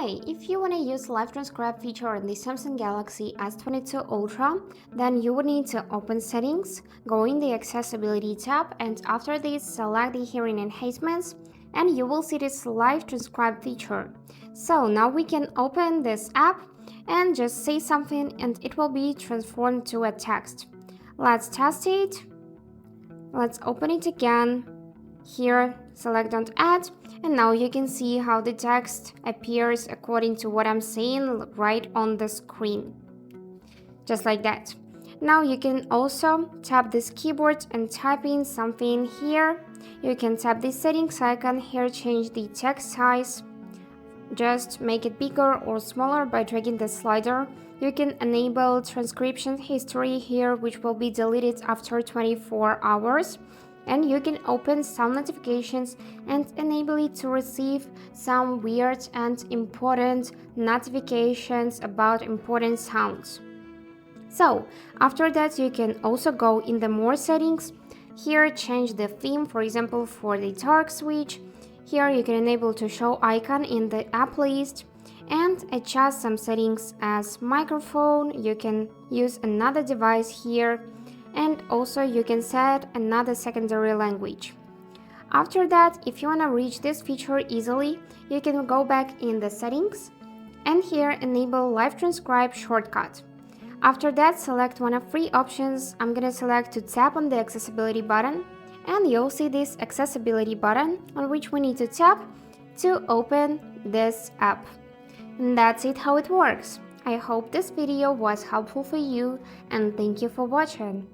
Hey, if you want to use live transcribe feature on the Samsung Galaxy S22 Ultra, then you would need to open settings, go in the accessibility tab, and after this select the hearing enhancements, and you will see this live transcribe feature. So now we can open this app and just say something and it will be transformed to a text. Let's test it. Let's open it again. Here, select Don't Add, and now you can see how the text appears according to what I'm saying right on the screen. Just like that. Now you can also tap this keyboard and type in something here. You can tap this settings icon here, change the text size. Just make it bigger or smaller by dragging the slider. You can enable transcription history here, which will be deleted after 24 hours. And you can open some notifications and enable it to receive some weird and important notifications about important sounds. So, after that you can also go in the more settings. Here change the theme, for example for the dark switch. Here you can enable to show icon in the app list and adjust some settings as microphone. You can use another device here. And also you can set another secondary language. After that, if you want to reach this feature easily, you can go back in the settings and here enable live transcribe shortcut. After that, select one of three options. I'm gonna select to tap on the accessibility button, and you'll see this accessibility button on which we need to tap to open this app. And that's it how it works. I hope this video was helpful for you and thank you for watching.